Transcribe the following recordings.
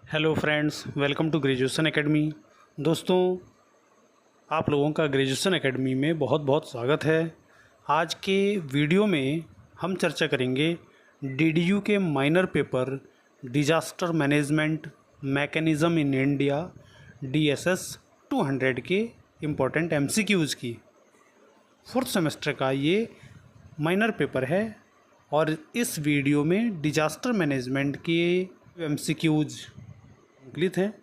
Hello friends, welcome to graduation academy. दोस्तों, आप लोगों का ग्रेजुएशन एकेडमी में बहुत बहुत स्वागत है। आज के वीडियो में हम चर्चा करेंगे डीडीयू के minor paper disaster management mechanism in India DSS 200 के इम्पोर्टेंट एमसीक्यूज़ की। फोर्थ सेमेस्टर का ये माइनर पेपर है और इस वीडियो में डिजास्टर मैनेजमेंट के एमसीक्यूज़ अंकित हैं।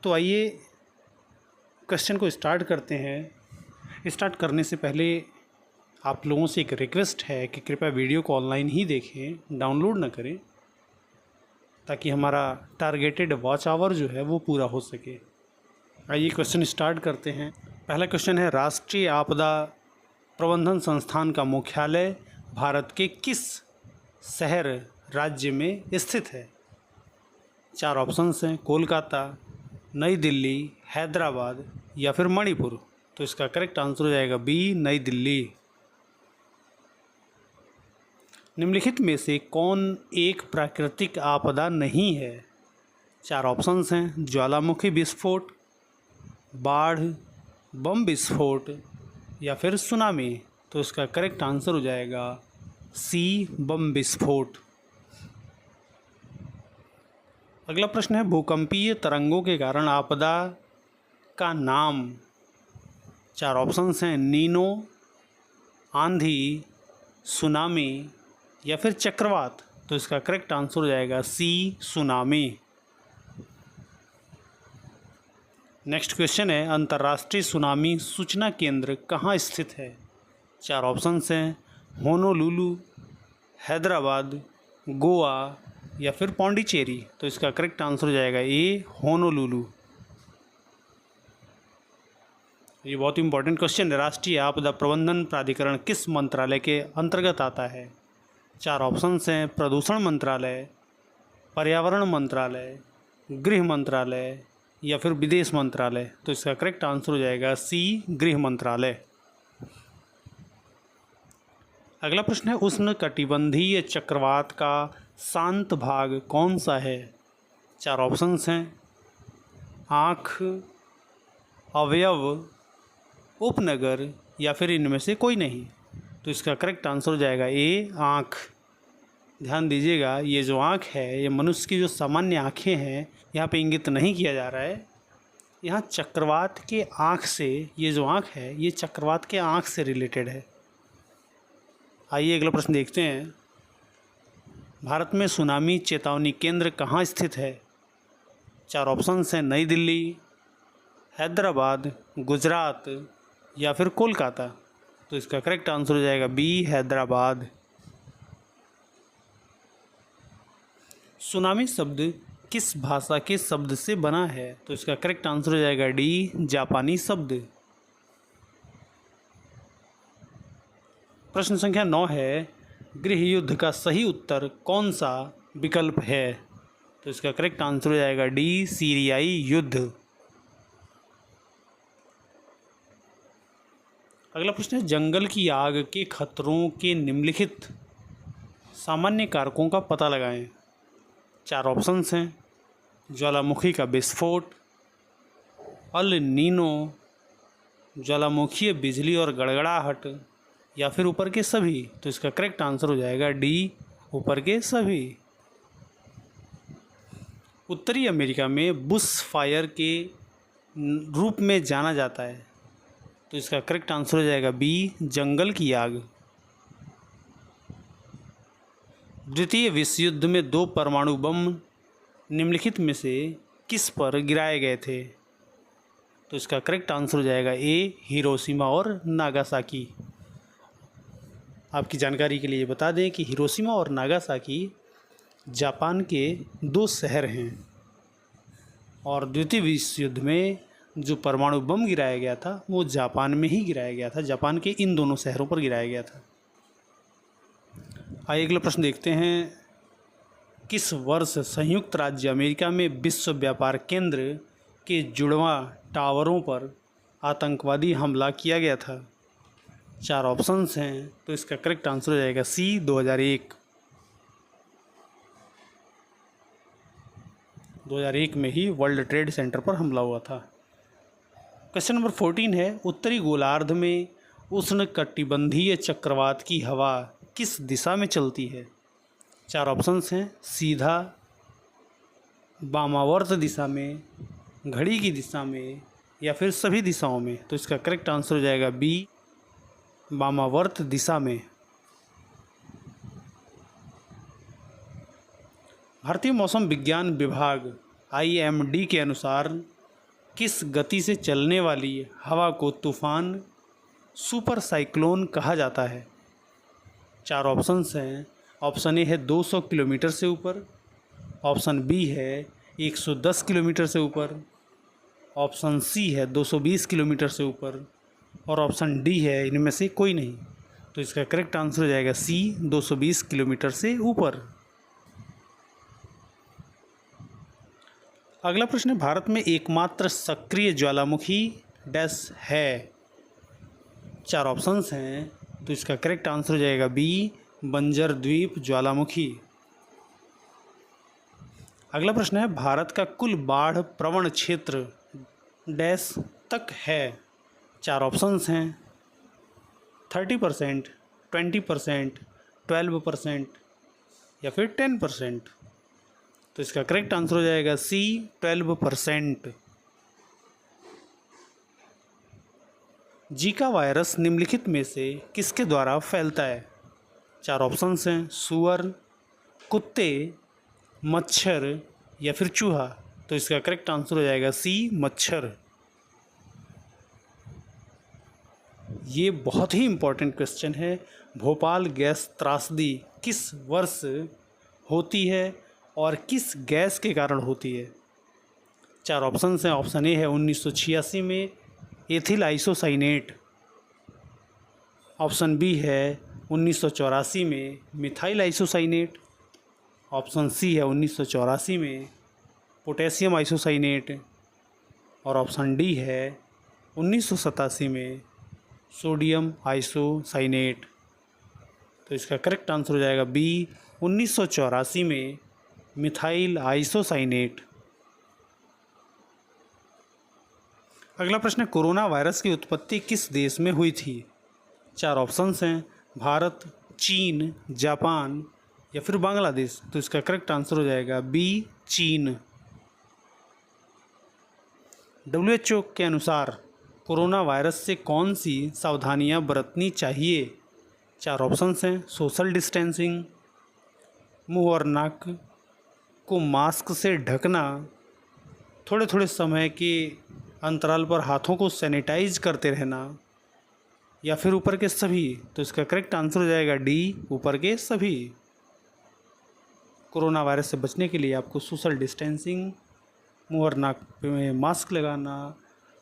तो आइए क्वेश्चन को स्टार्ट करते हैं। स्टार्ट करने से पहले आप लोगों से एक रिक्वेस्ट है कि कृपया वीडियो को ऑनलाइन ही देखें, डाउनलोड ना करें, ताकि हमारा टारगेटेड वॉच आवर जो है वो पूरा हो सके। आइए क्वेश्चन स्टार्ट करते हैं। पहला क्वेश्चन है, राष्ट्रीय आपदा प्रबंधन संस्थान का मुख्यालय भारत के किस शहर राज्य में स्थित है? चार ऑप्शंस हैं, कोलकाता, नई दिल्ली, हैदराबाद या फिर मणिपुर। तो इसका करेक्ट आंसर हो जाएगा बी, नई दिल्ली। निम्नलिखित में से कौन एक प्राकृतिक आपदा नहीं है? चार ऑप्शंस हैं, ज्वालामुखी विस्फोट, बाढ़, बम विस्फोट या फिर सुनामी। तो इसका करेक्ट आंसर हो जाएगा सी, बम विस्फोट। अगला प्रश्न है, भूकंपीय तरंगों के कारण आपदा का नाम। चार ऑप्शंस हैं, नीनो, आंधी, सुनामी या फिर चक्रवात। तो इसका करेक्ट आंसर हो जाएगा सी, सुनामी। नेक्स्ट क्वेश्चन है, अंतर्राष्ट्रीय सुनामी सूचना केंद्र कहाँ स्थित है? चार ऑप्शंस हैं, होनोलुलु, हैदराबाद, गोवा या फिर पौंडीचेरी। तो इसका करेक्ट आंसर हो जाएगा ए, होनोलुलु। ये बहुत इंपॉर्टेंट क्वेश्चन है। राष्ट्रीय आपदा प्रबंधन प्राधिकरण किस मंत्रालय के अंतर्गत आता है? चार ऑप्शंस हैं, प्रदूषण मंत्रालय, पर्यावरण मंत्रालय, गृह मंत्रालय या फिर विदेश मंत्रालय। तो इसका करेक्ट आंसर हो जाएगा सी, गृह मंत्रालय। अगला प्रश्न है, उष्णकटिबंधीय चक्रवात का शांत भाग कौन सा है? चार ऑप्शंस हैं, आँख, अवयव, उपनगर या फिर इनमें से कोई नहीं। तो इसका करेक्ट आंसर हो जाएगा ए, आँख। ध्यान दीजिएगा, ये जो आँख है ये मनुष्य की जो सामान्य आँखें हैं यहाँ पे इंगित नहीं किया जा रहा है। यहाँ चक्रवात के आँख से, ये जो आँख है ये चक्रवात के आँख से रिलेटेड है। आइए अगला प्रश्न देखते हैं। भारत में सुनामी चेतावनी केंद्र कहाँ स्थित है? चार ऑप्शंस हैं, नई दिल्ली, हैदराबाद, गुजरात या फिर कोलकाता। तो इसका करेक्ट आंसर हो जाएगा बी, हैदराबाद। सुनामी शब्द किस भाषा के शब्द से बना है? तो इसका करेक्ट आंसर हो जाएगा डी, जापानी शब्द। प्रश्न संख्या 9 है, गृह युद्ध का सही उत्तर कौन सा विकल्प है? तो इसका करेक्ट आंसर हो जाएगा डी, सीरियाई युद्ध। अगला प्रश्न है, जंगल की आग के खतरों के निम्नलिखित सामान्य कारकों का पता लगाएं। चार ऑप्शंस हैं, ज्वालामुखी का विस्फोट, अल नीनो, ज्वालामुखीय बिजली और गड़गड़ाहट या फिर ऊपर के सभी। तो इसका करेक्ट आंसर हो जाएगा डी, ऊपर के सभी। उत्तरी अमेरिका में बुश फायर के रूप में जाना जाता है। तो इसका करेक्ट आंसर हो जाएगा बी, जंगल की आग। द्वितीय विश्व युद्ध में 2 परमाणु बम निम्नलिखित में से किस पर गिराए गए थे? तो इसका करेक्ट आंसर हो जाएगा ए, हिरोशिमा और नागासाकी। आपकी जानकारी के लिए बता दें कि हिरोशिमा और नागासाकी जापान के 2 शहर हैं और द्वितीय विश्व युद्ध में जो परमाणु बम गिराया गया था वो जापान में ही गिराया गया था। जापान के इन दोनों शहरों पर गिराया गया था। आइए अगला प्रश्न देखते हैं। किस वर्ष संयुक्त राज्य अमेरिका में विश्व व्यापार केंद्र के जुड़वां टावरों पर आतंकवादी हमला किया गया था? चार ऑप्शंस हैं, तो इसका करेक्ट आंसर हो जाएगा सी, 2001। 2001 में ही वर्ल्ड ट्रेड सेंटर पर हमला हुआ था। क्वेश्चन नंबर 14 है, उत्तरी गोलार्ध में उष्णकटिबंधीय चक्रवात की हवा किस दिशा में चलती है? 4 ऑप्शंस हैं, सीधा, वामावर्त दिशा में, घड़ी की दिशा में, या फिर सभी दिशाओं में। तो इसका करेक्ट आंसर हो जाएगा बी, वामावर्त दिशा में। भारतीय मौसम विज्ञान विभाग IMD के अनुसार किस गति से चलने वाली हवा को तूफान, सुपर साइक्लोन कहा जाता है? 4 ऑप्शंस हैं। ऑप्शन ए है 200 किलोमीटर से ऊपर, ऑप्शन बी है 110 किलोमीटर से ऊपर, ऑप्शन सी है 220 किलोमीटर से ऊपर, और ऑप्शन डी है इनमें से कोई नहीं। तो इसका करेक्ट आंसर हो जाएगा सी, 220 किलोमीटर से ऊपर। अगला प्रश्न है, भारत में एकमात्र सक्रिय ज्वालामुखी डैश है? 4 ऑप्शंस हैं। तो इसका करेक्ट आंसर हो जाएगा बी, बंजर द्वीप ज्वालामुखी। अगला प्रश्न है, भारत का कुल बाढ़ प्रवण क्षेत्र डैश तक है? 4 ऑप्शंस हैं, 30%, 20%, 12% या फिर 10%। तो इसका करेक्ट आंसर हो जाएगा सी, 12%। जीका वायरस निम्नलिखित में से किसके द्वारा फैलता है? 4 ऑप्शंस हैं, सूअर, कुत्ते, मच्छर या फिर चूहा। तो इसका करेक्ट आंसर हो जाएगा सी, मच्छर। ये बहुत ही इम्पोर्टेंट क्वेश्चन है। भोपाल गैस त्रासदी किस वर्ष होती है और किस गैस के कारण होती है? 4 ऑप्शंस हैं। ऑप्शन ए है 1986 में एथिल आइसोसाइनेट, ऑप्शन बी है 1984 में मिथाइल आइसोसाइनेट, ऑप्शन सी है 1984 में पोटेशियम आइसोसाइनेट, और ऑप्शन डी है 1987 में सोडियम आइसोसाइनेट। तो इसका करेक्ट आंसर हो जाएगा बी, 1984 में मिथाइल आइसोसाइनेट। अगला प्रश्न है, कोरोना वायरस की उत्पत्ति किस देश में हुई थी? 4 ऑप्शंस हैं, भारत, चीन, जापान या फिर बांग्लादेश। तो इसका करेक्ट आंसर हो जाएगा बी, चीन। WHO के अनुसार कोरोना वायरस से कौन सी सावधानियां बरतनी चाहिए? 4 ऑप्शंस हैं, सोशल डिस्टेंसिंग, मुंह और नाक को मास्क से ढकना, थोड़े थोड़े समय के अंतराल पर हाथों को सैनिटाइज करते रहना, या फिर ऊपर के सभी। तो इसका करेक्ट आंसर हो जाएगा डी, ऊपर के सभी। कोरोना वायरस से बचने के लिए आपको सोशल डिस्टेंसिंग, मुंह और नाक में मास्क लगाना,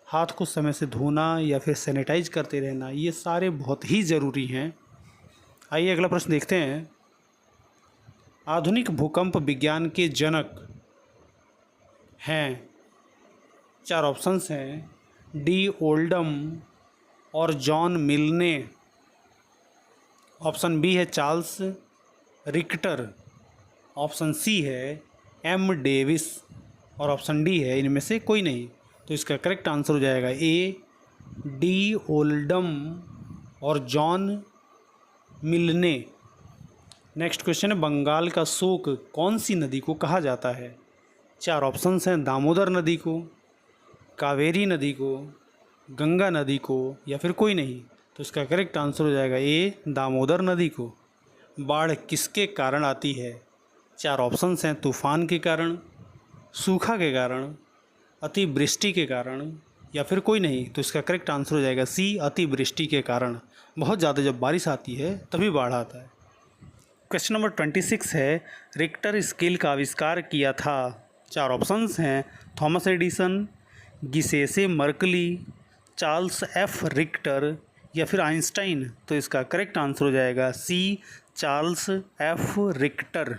हाथ को समय से धोना या फिर सैनिटाइज करते रहना, ये सारे बहुत ही ज़रूरी हैं। आइए अगला प्रश्न देखते हैं। आधुनिक भूकंप विज्ञान के जनक हैं? 4 ऑप्शंस हैं, डी ओल्डम और जॉन मिल्ने, ऑप्शन बी है चार्ल्स रिक्टर, ऑप्शन सी है एम डेविस, और ऑप्शन डी है इनमें से कोई नहीं। तो इसका करेक्ट आंसर हो जाएगा ए, डी ओल्डम और जॉन मिल्ने। नेक्स्ट क्वेश्चन है, बंगाल का शोक कौन सी नदी को कहा जाता है? 4 ऑप्शंस हैं, दामोदर नदी को, कावेरी नदी को, गंगा नदी को या फिर कोई नहीं। तो इसका करेक्ट आंसर हो जाएगा ए, दामोदर नदी को। बाढ़ किसके कारण आती है? 4 ऑप्शंस हैं, तूफान के कारण, सूखा के कारण, अतिवृष्टि के कारण या फिर कोई नहीं। तो इसका करेक्ट आंसर हो जाएगा सी, अतिवृष्टि के कारण। बहुत ज़्यादा जब बारिश आती है तभी बाढ़ आता है। क्वेश्चन नंबर 26 है, रिक्टर स्केल का आविष्कार किया था? 4 ऑप्शंस हैं, थॉमस एडिसन, गिसेसे मर्कली, चार्ल्स एफ रिक्टर या फिर आइंस्टाइन। तो इसका करेक्ट आंसर हो जाएगा C, Charles F Richter.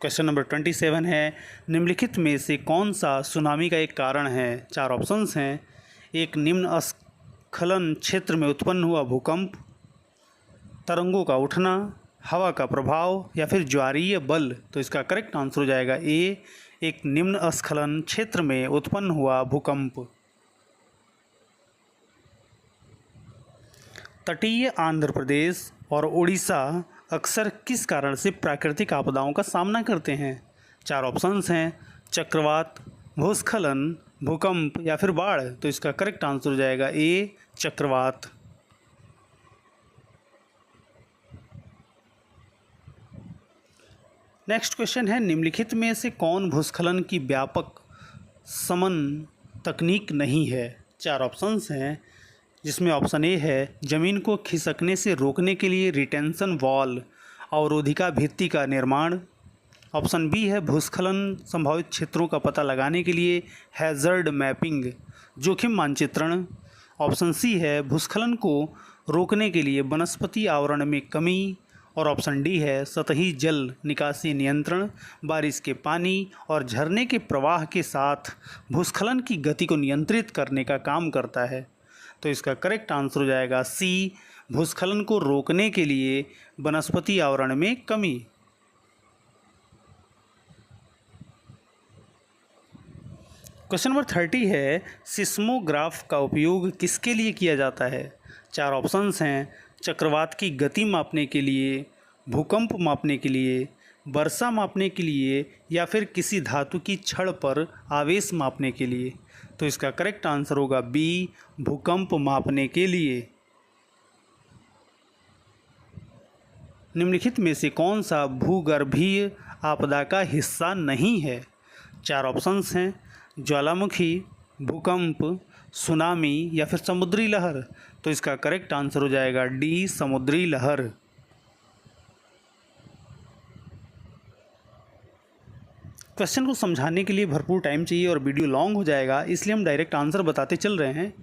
Question number 27 है, निम्नलिखित में से कौन सा सुनामी का एक कारण है? 4 ऑप्शंस हैं, एक निम्न स्खलन क्षेत्र में उत्पन्न हुआ भूकंप, तरंगों का उठना, हवा का प्रभाव या फिर ज्वारीय बल। तो इसका करेक्ट आंसर हो जाएगा ए, एक निम्न स्खलन क्षेत्र में उत्पन्न हुआ भूकंप। तटीय आंध्र प्रदेश और उड़ीसा अक्सर किस कारण से प्राकृतिक आपदाओं का सामना करते हैं? 4 ऑप्शंस हैं, चक्रवात, भूस्खलन, भूकंप या फिर बाढ़। तो इसका करेक्ट आंसर हो जाएगा ए, चक्रवात। नेक्स्ट क्वेश्चन है, निम्नलिखित में से कौन भूस्खलन की व्यापक शमन तकनीक नहीं है? 4 ऑप्शंस हैं, जिसमें ऑप्शन ए है जमीन को खिसकने से रोकने के लिए रिटेंशन वॉल अवरोधिका भित्ति का निर्माण। ऑप्शन बी है भूस्खलन संभावित क्षेत्रों का पता लगाने के लिए हैज़र्ड मैपिंग, जोखिम मानचित्रण। ऑप्शन सी है भूस्खलन को रोकने के लिए वनस्पति आवरण में कमी। और ऑप्शन डी है सतही जल निकासी नियंत्रण, बारिश के पानी और झरने के प्रवाह के साथ भूस्खलन की गति को नियंत्रित करने का काम करता है। तो इसका करेक्ट आंसर हो जाएगा सी, भूस्खलन को रोकने के लिए वनस्पति आवरण में कमी। क्वेश्चन नंबर 30 है, सिस्मोग्राफ का उपयोग किसके लिए किया जाता है? 4 ऑप्शंस हैं, चक्रवात की गति मापने के लिए, भूकंप मापने के लिए, वर्षा मापने के लिए या फिर किसी धातु की छड़ पर आवेश मापने के लिए। तो इसका करेक्ट आंसर होगा बी, भूकंप मापने के लिए। निम्नलिखित में से कौन सा भूगर्भीय आपदा का हिस्सा नहीं है? 4 ऑप्शंस हैं, ज्वालामुखी, भूकंप, सुनामी या फिर समुद्री लहर। तो इसका करेक्ट आंसर हो जाएगा डी, समुद्री लहर। क्वेश्चन को समझाने के लिए भरपूर टाइम चाहिए और वीडियो लॉन्ग हो जाएगा, इसलिए हम डायरेक्ट आंसर बताते चल रहे हैं।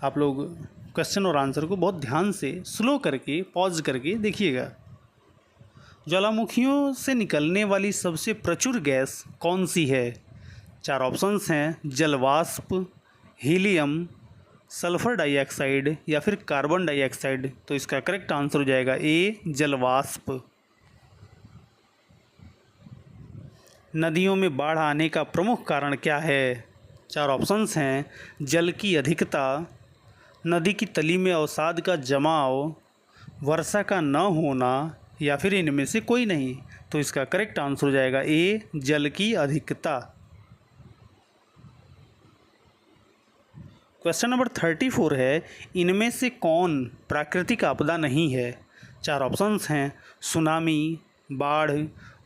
आप लोग क्वेश्चन और आंसर को बहुत ध्यान से स्लो करके पॉज करके देखिएगा। ज्वालामुखियों से निकलने वाली सबसे प्रचुर गैस कौन सी है? 4 ऑप्शंस हैं, जलवाष्प, हीलियम, सल्फर डाइऑक्साइड या फिर कार्बन डाइऑक्साइड। तो इसका करेक्ट आंसर हो जाएगा ए, जलवाष्प। नदियों में बाढ़ आने का प्रमुख कारण क्या है? 4 ऑप्शंस हैं, जल की अधिकता, नदी की तली में अवसाद का जमाव, वर्षा का न होना या फिर इनमें से कोई नहीं। तो इसका करेक्ट आंसर हो जाएगा ए, जल की अधिकता। क्वेश्चन नंबर 34 है, इनमें से कौन प्राकृतिक आपदा नहीं है? 4 ऑप्शंस हैं, सुनामी, बाढ़,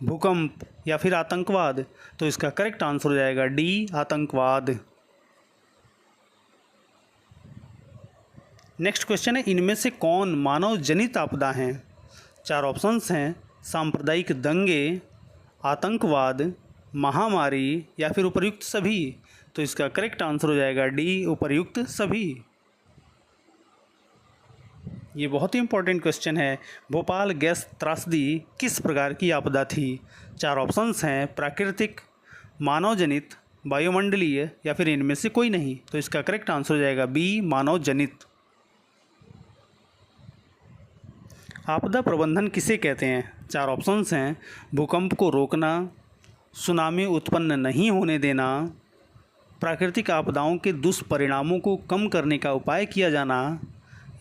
भूकंप या फिर आतंकवाद। तो इसका करेक्ट आंसर हो जाएगा डी, आतंकवाद। नेक्स्ट क्वेश्चन है, इनमें से कौन मानव जनित आपदा हैं? 4 ऑप्शंस हैं, सांप्रदायिक दंगे, आतंकवाद, महामारी या फिर उपर्युक्त सभी। तो इसका करेक्ट आंसर हो जाएगा डी, उपर्युक्त सभी। ये बहुत ही इंपॉर्टेंट क्वेश्चन है, भोपाल गैस त्रासदी किस प्रकार की आपदा थी? 4 ऑप्शंस हैं, प्राकृतिक, मानव जनित, वायुमंडलीय या फिर इनमें से कोई नहीं। तो इसका करेक्ट आंसर हो जाएगा बी, मानव जनित। आपदा प्रबंधन किसे कहते हैं? 4 ऑप्शंस हैं, भूकंप को रोकना, सुनामी उत्पन्न नहीं होने देना, प्राकृतिक आपदाओं के दुष्परिणामों को कम करने का उपाय किया जाना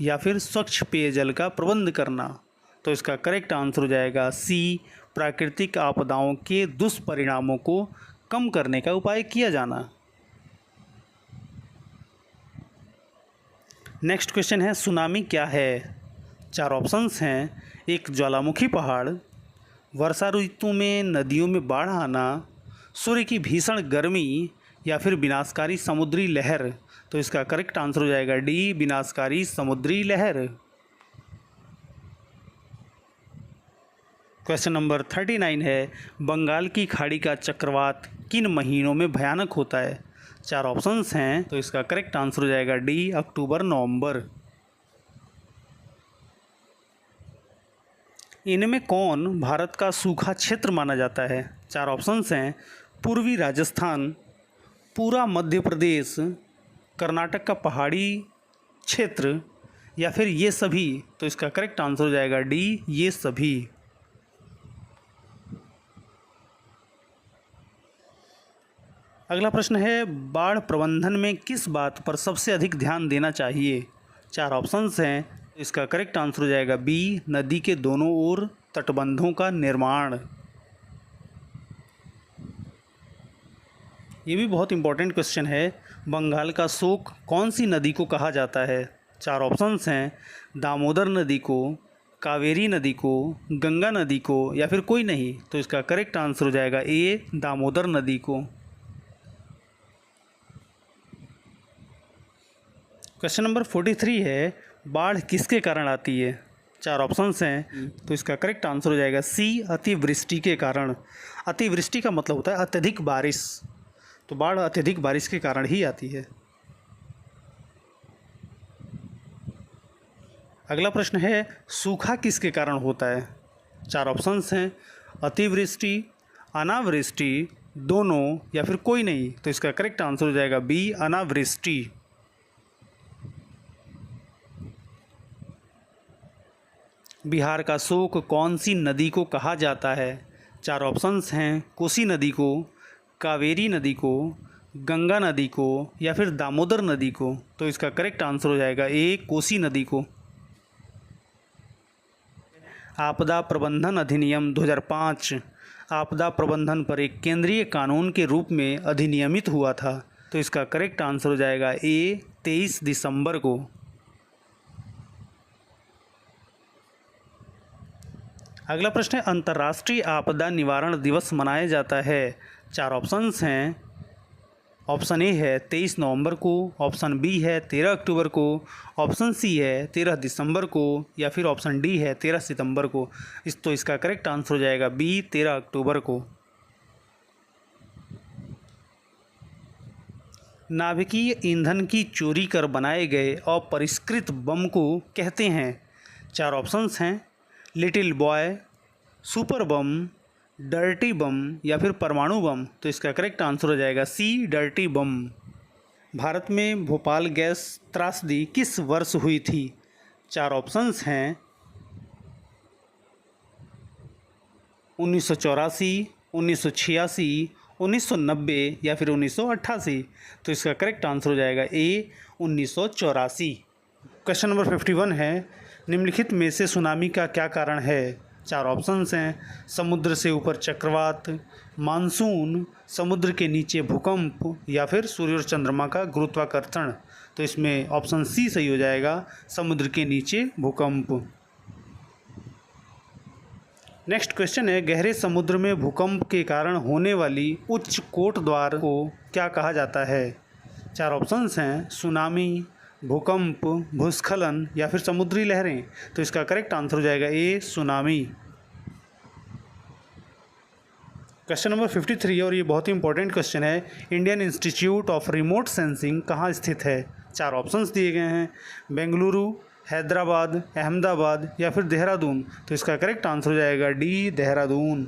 या फिर स्वच्छ पेयजल का प्रबंध करना। तो इसका करेक्ट आंसर हो जाएगा सी, प्राकृतिक आपदाओं के दुष्परिणामों को कम करने का उपाय किया जाना। नेक्स्ट क्वेश्चन है, सुनामी क्या है? 4 ऑप्शंस हैं, एक ज्वालामुखी पहाड़, वर्षा ऋतु में नदियों में बाढ़ आना, सूर्य की भीषण गर्मी या फिर विनाशकारी समुद्री लहर। तो इसका करेक्ट आंसर हो जाएगा डी, विनाशकारी समुद्री लहर। क्वेश्चन नंबर 39 है, बंगाल की खाड़ी का चक्रवात किन महीनों में भयानक होता है? 4 ऑप्शंस हैं, तो इसका करेक्ट आंसर हो जाएगा डी, अक्टूबर नवंबर। इनमें कौन भारत का सूखा क्षेत्र माना जाता है? 4 ऑप्शंस हैं, पूर्वी राजस्थान, पूरा मध्य प्रदेश, कर्नाटक का पहाड़ी क्षेत्र या फिर ये सभी? तो इसका करेक्ट आंसर हो जाएगा डी, ये सभी। अगला प्रश्न है, बाढ़ प्रबंधन में किस बात पर सबसे अधिक ध्यान देना चाहिए? 4 ऑप्शंस हैं। इसका करेक्ट आंसर हो जाएगा बी, नदी के दोनों ओर तटबंधों का निर्माण। ये भी बहुत इंपॉर्टेंट क्वेश्चन है। बंगाल का शोक कौन सी नदी को कहा जाता है? 4 ऑप्शंस हैं। दामोदर नदी को, कावेरी नदी को, गंगा नदी को, या फिर कोई नहीं? तो इसका करेक्ट आंसर हो जाएगा ए, दामोदर नदी को। क्वेश्चन नंबर 43 है, बाढ़ किसके कारण आती है? 4 ऑप्शंस हैं। तो इसका करेक्ट आंसर हो जाएगा सी, अतिवृष्टि के कारण। अतिवृष्टि का मतलब होता है अत्यधिक बारिश, तो बाढ़ अत्यधिक बारिश के कारण ही आती है। अगला प्रश्न है, सूखा किसके कारण होता है? 4 ऑप्शंस हैं। अतिवृष्टि, अनावृष्टि, दोनों, या फिर कोई नहीं? तो इसका करेक्ट आंसर हो जाएगा बी, अनावृष्टि। बिहार का शोक कौन सी नदी को कहा जाता है? 4 ऑप्शंस हैं। कोसी नदी को, कावेरी नदी को, गंगा नदी को, या फिर दामोदर नदी को? तो इसका करेक्ट आंसर हो जाएगा ए, कोसी नदी को। आपदा प्रबंधन अधिनियम 2005 आपदा प्रबंधन पर एक केंद्रीय कानून के रूप में अधिनियमित हुआ था। तो इसका करेक्ट आंसर हो जाएगा ए, 23 दिसंबर को। अगला प्रश्न है, अंतर्राष्ट्रीय आपदा निवारण दिवस मनाया जाता है। 4 ऑप्शंस हैं। ऑप्शन ए है 23 नवंबर को, ऑप्शन बी है 13 अक्टूबर को, ऑप्शन सी है 13 दिसंबर को, या फिर ऑप्शन डी है 13 सितंबर को। तो इसका करेक्ट आंसर हो जाएगा बी, 13 अक्टूबर को। नाभिकीय ईंधन की चोरी कर बनाए गए अपरिष्कृत बम को कहते हैं। 4 ऑप्शंस हैं। लिटिल बॉय, सुपर बम, डर्टी बम, या फिर परमाणु बम? तो इसका करेक्ट आंसर हो जाएगा सी, डर्टी बम। भारत में भोपाल गैस त्रासदी किस वर्ष हुई थी? 4 ऑप्शंस हैं। 1984, 1986, 1990, या फिर 1988? तो इसका करेक्ट आंसर हो जाएगा ए, 1984। क्वेश्चन नंबर 51 है, निम्नलिखित में से सुनामी का क्या कारण है? 4 ऑप्शंस हैं। समुद्र से ऊपर चक्रवात, मानसून, समुद्र के नीचे भूकंप, या फिर सूर्य और चंद्रमा का गुरुत्वाकर्षण? तो इसमें ऑप्शन सी सही हो जाएगा, समुद्र के नीचे भूकंप। नेक्स्ट क्वेश्चन है, गहरे समुद्र में भूकंप के कारण होने वाली उच्च कोट द्वार को क्या कहा जाता है? 4 ऑप्शंस हैं। सुनामी, भूकंप, भूस्खलन, या फिर समुद्री लहरें? तो इसका करेक्ट आंसर हो जाएगा ए, सुनामी। क्वेश्चन नंबर 53, और ये बहुत ही इंपॉर्टेंट क्वेश्चन है, Indian institute of remote sensing कहाँ स्थित है? 4 ऑप्शंस दिए गए हैं। बेंगलुरु, हैदराबाद, अहमदाबाद, या फिर देहरादून? तो इसका करेक्ट आंसर हो जाएगा डी, देहरादून।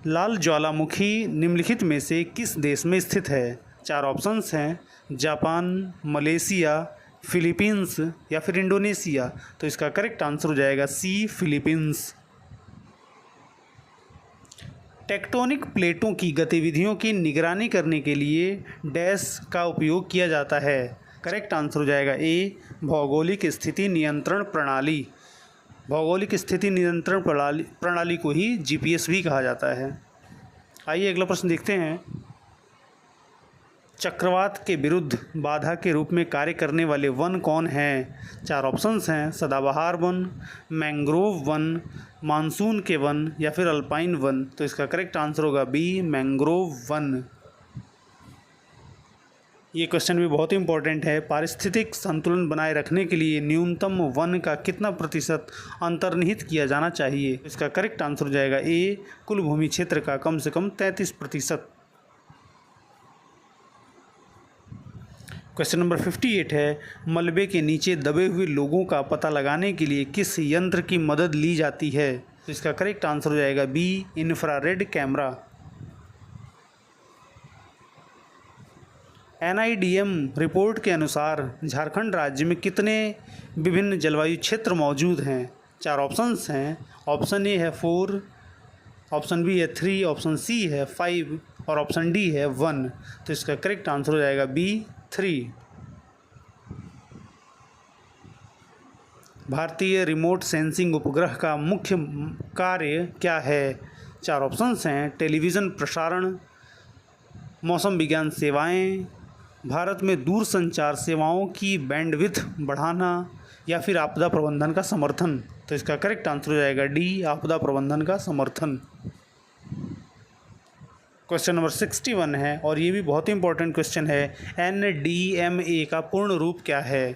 लाल ज्वालामुखी निम्नलिखित में से किस देश में स्थित है? 4 ऑप्शंस हैं। जापान, मलेशिया, फिलीपींस, या फिर इंडोनेशिया? तो इसका करेक्ट आंसर हो जाएगा सी, फिलीपींस। टेक्टोनिक प्लेटों की गतिविधियों की निगरानी करने के लिए डैश का उपयोग किया जाता है? करेक्ट आंसर हो जाएगा ए, भौगोलिक स्थिति नियंत्रण प्रणाली। भौगोलिक स्थिति नियंत्रण प्रणाली को ही जीपीएस भी कहा जाता है। आइए अगला प्रश्न देखते हैं। चक्रवात के विरुद्ध बाधा के रूप में कार्य करने वाले वन कौन हैं? 4 ऑप्शंस हैं। सदाबहार वन, मैंग्रोव वन, मानसून के वन, या फिर अल्पाइन वन? तो इसका करेक्ट आंसर होगा बी, मैंग्रोव वन। ये क्वेश्चन भी बहुत ही इंपॉर्टेंट है। पारिस्थितिक संतुलन बनाए रखने के लिए न्यूनतम वन का कितना प्रतिशत अंतर्निहित किया जाना चाहिए? इसका करेक्ट आंसर हो जाएगा ए, कुल भूमि क्षेत्र का कम से कम 33%। क्वेश्चन नंबर 58 है, मलबे के नीचे दबे हुए लोगों का पता लगाने के लिए किस यंत्र की मदद ली जाती है? तो इसका करेक्ट आंसर हो जाएगा B, infrared camera. NIDM report के अनुसार झारखंड राज्य में कितने विभिन्न जलवायु क्षेत्र मौजूद हैं? 4 ऑप्शंस हैं। ऑप्शन ए है 4, ऑप्शन बी है 3, ऑप्शन सी है 5 और ऑप्शन डी है 1। तो इसका करेक्ट आंसर हो जाएगा बी 3। भारतीय रिमोट सेंसिंग उपग्रह का मुख्य कार्य क्या है? 4 ऑप्शंस हैं। टेलीविज़न प्रसारण, मौसम विज्ञान सेवाएं, भारत में दूरसंचार सेवाओं की बैंडविड्थ बढ़ाना या फिर आपदा प्रबंधन का समर्थन। तो इसका करेक्ट आंसर हो जाएगा डी, आपदा प्रबंधन का समर्थन। क्वेश्चन नंबर 61 है और ये भी बहुत ही इंपॉर्टेंट क्वेश्चन है। NDMA का पूर्ण रूप क्या है?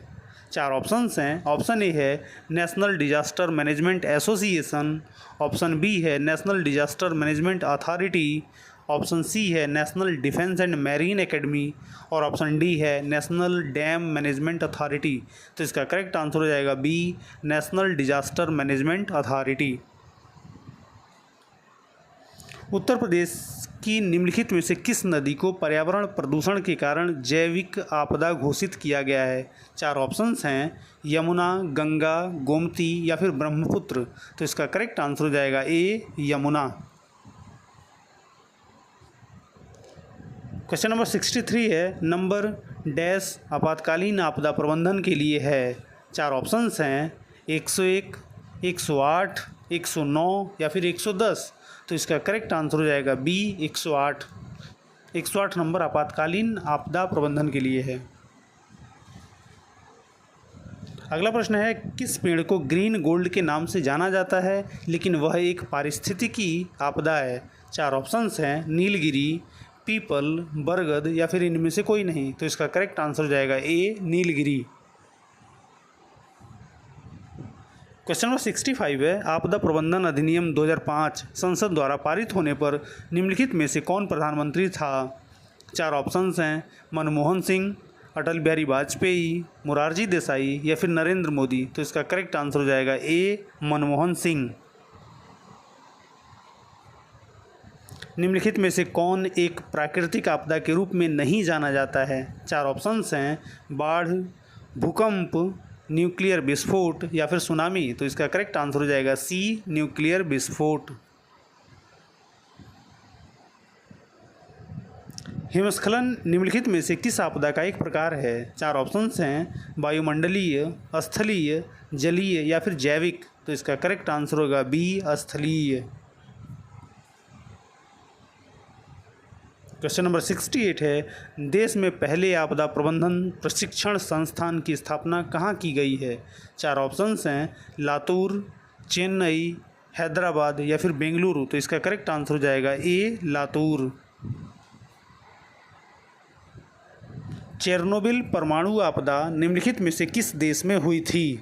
4 ऑप्शंस हैं। ऑप्शन ए है national disaster management association, option B है national disaster management authority, option C है national defence and marine academy और ऑप्शन डी है नेशनल डैम मैनेजमेंट अथॉरिटी। तो इसका करेक्ट आंसर हो जाएगा B, national disaster management authority. Uttar Pradesh की निम्नलिखित में से किस नदी को पर्यावरण प्रदूषण के कारण जैविक आपदा घोषित किया गया है? 4 ऑप्शंस हैं। यमुना, गंगा, गोमती या फिर ब्रह्मपुत्र। तो इसका करेक्ट आंसर हो जाएगा ए, यमुना। क्वेश्चन नंबर 63 है नंबर डैश आपातकालीन आपदा प्रबंधन के लिए है। 4 ऑप्शंस हैं। 101, 108, 109 या फिर 110। तो इसका करेक्ट आंसर हो जाएगा बी, 108। 108 नंबर आपातकालीन आपदा प्रबंधन के लिए है। अगला प्रश्न है किस पेड़ को ग्रीन गोल्ड के नाम से जाना जाता है लेकिन वह एक पारिस्थितिकी आपदा है? 4 ऑप्शंस हैं। नीलगिरी, पीपल, बरगद या फिर इनमें से कोई नहीं। तो इसका करेक्ट आंसर हो जाएगा ए, नीलगिरी। क्वेश्चन नंबर 65 है आपदा प्रबंधन अधिनियम 2005 संसद द्वारा पारित होने पर निम्नलिखित में से कौन प्रधानमंत्री था? 4 ऑप्शंस हैं। मनमोहन सिंह, अटल बिहारी वाजपेयी, मोरारजी देसाई या फिर नरेंद्र मोदी। तो इसका करेक्ट आंसर हो जाएगा ए, मनमोहन सिंह। निम्नलिखित में से कौन एक प्राकृतिक आपदा के रूप में नहीं जाना जाता है? 4 ऑप्शंस हैं। बाढ़, भूकंप, न्यूक्लियर विस्फोट या फिर सुनामी। तो इसका करेक्ट आंसर हो जाएगा सी, न्यूक्लियर विस्फोट। हिमस्खलन निम्नलिखित में से किस आपदा का एक प्रकार है? 4 ऑप्शंस हैं। वायुमंडलीय, स्थलीय, जलीय या फिर जैविक। तो इसका करेक्ट आंसर होगा बी, स्थलीय। क्वेश्चन नंबर 68 है देश में पहले आपदा प्रबंधन प्रशिक्षण संस्थान की स्थापना कहाँ की गई है? 4 ऑप्शंस हैं। लातूर, चेन्नई, हैदराबाद या फिर बेंगलुरु। तो इसका करेक्ट आंसर हो जाएगा ए, लातूर। चेरनोबिल परमाणु आपदा निम्नलिखित में से किस देश में हुई थी?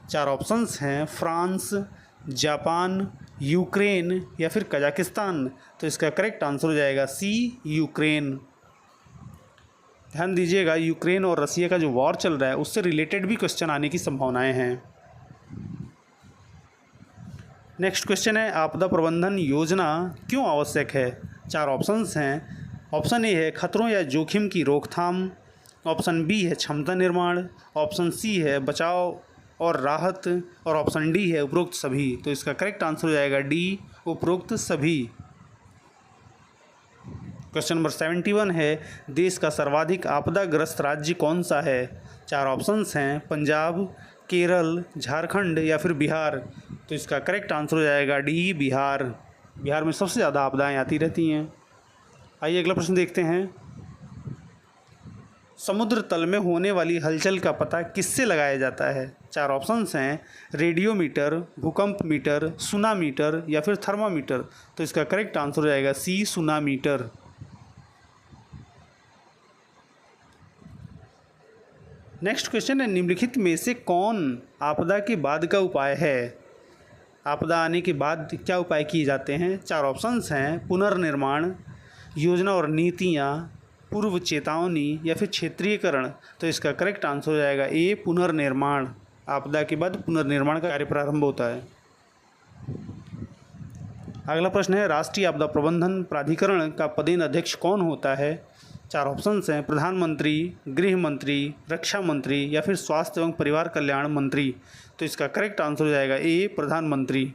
4 ऑप्शंस हैं। फ्रांस, जापान, यूक्रेन या फिर कजाकिस्तान। तो इसका करेक्ट आंसर हो जाएगा सी, यूक्रेन। ध्यान दीजिएगा यूक्रेन और रसिया का जो वॉर चल रहा है उससे रिलेटेड भी क्वेश्चन आने की संभावनाएं हैं। नेक्स्ट क्वेश्चन है आपदा प्रबंधन योजना क्यों आवश्यक है? 4 ऑप्शंस हैं। ऑप्शन ए है खतरों या जोखिम की रोकथाम, ऑप्शन बी है क्षमता निर्माण, ऑप्शन सी है बचाव और राहत और ऑप्शन डी है उपरोक्त सभी। तो इसका करेक्ट आंसर हो जाएगा डी, उपरोक्त सभी। क्वेश्चन नंबर 71 है देश का सर्वाधिक आपदाग्रस्त राज्य कौन सा है? 4 ऑप्शंस हैं। पंजाब, केरल, झारखंड या फिर बिहार। तो इसका करेक्ट आंसर हो जाएगा डी, बिहार। बिहार में सबसे ज़्यादा आपदाएं आती रहती हैं। आइए अगला प्रश्न देखते हैं। समुद्र तल में होने वाली हलचल का पता किससे लगाया जाता है? 4 ऑप्शंस हैं। रेडियोमीटर, भूकंप मीटर, सुनामीटर या फिर थर्मामीटर। तो इसका करेक्ट आंसर हो जाएगा सी, सुनामीटर। नेक्स्ट क्वेश्चन है निम्नलिखित में से कौन आपदा के बाद का उपाय है? आपदा आने के बाद क्या उपाय किए जाते हैं? 4 ऑप्शंस हैं। पुनर्निर्माण, योजना और नीतियाँ, पूर्व चेतावनी या फिर क्षेत्रीयकरण। तो इसका करेक्ट आंसर हो जाएगा ए, पुनर्निर्माण। आपदा के बाद पुनर्निर्माण का कार्य प्रारंभ होता है। अगला प्रश्न है राष्ट्रीय आपदा प्रबंधन प्राधिकरण का पदेन अध्यक्ष कौन होता है? चार ऑप्शंस हैं, प्रधानमंत्री, गृह मंत्री, रक्षा मंत्री या फिर स्वास्थ्य एवं परिवार कल्याण मंत्री। तो इसका करेक्ट आंसर हो जाएगा ए, प्रधानमंत्री।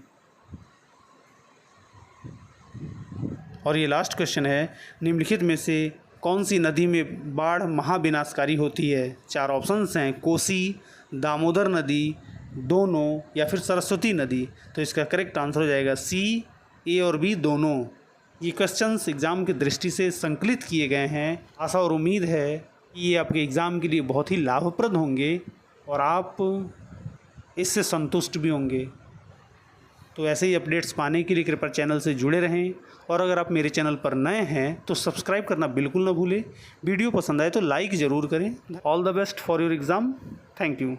और ये लास्ट क्वेश्चन है, निम्नलिखित में से कौन सी नदी में बाढ़ महाविनाशकारी होती है? चार ऑप्शंस हैं, कोसी, दामोदर नदी, दोनों या फिर सरस्वती नदी। तो इसका करेक्ट आंसर हो जाएगा सी, ए और बी दोनों। ये क्वेश्चंस एग्ज़ाम की दृष्टि से संकलित किए गए हैं। आशा और उम्मीद है कि ये आपके एग्ज़ाम के लिए बहुत ही लाभप्रद होंगे और आप इससे संतुष्ट भी होंगे। तो ऐसे ही अपडेट्स पाने के लिए कृपया चैनल से जुड़े रहें, और अगर आप मेरे चैनल पर नए हैं तो सब्सक्राइब करना बिल्कुल ना भूलें। वीडियो पसंद आए तो लाइक ज़रूर करें। All the best for your exam. Thank you.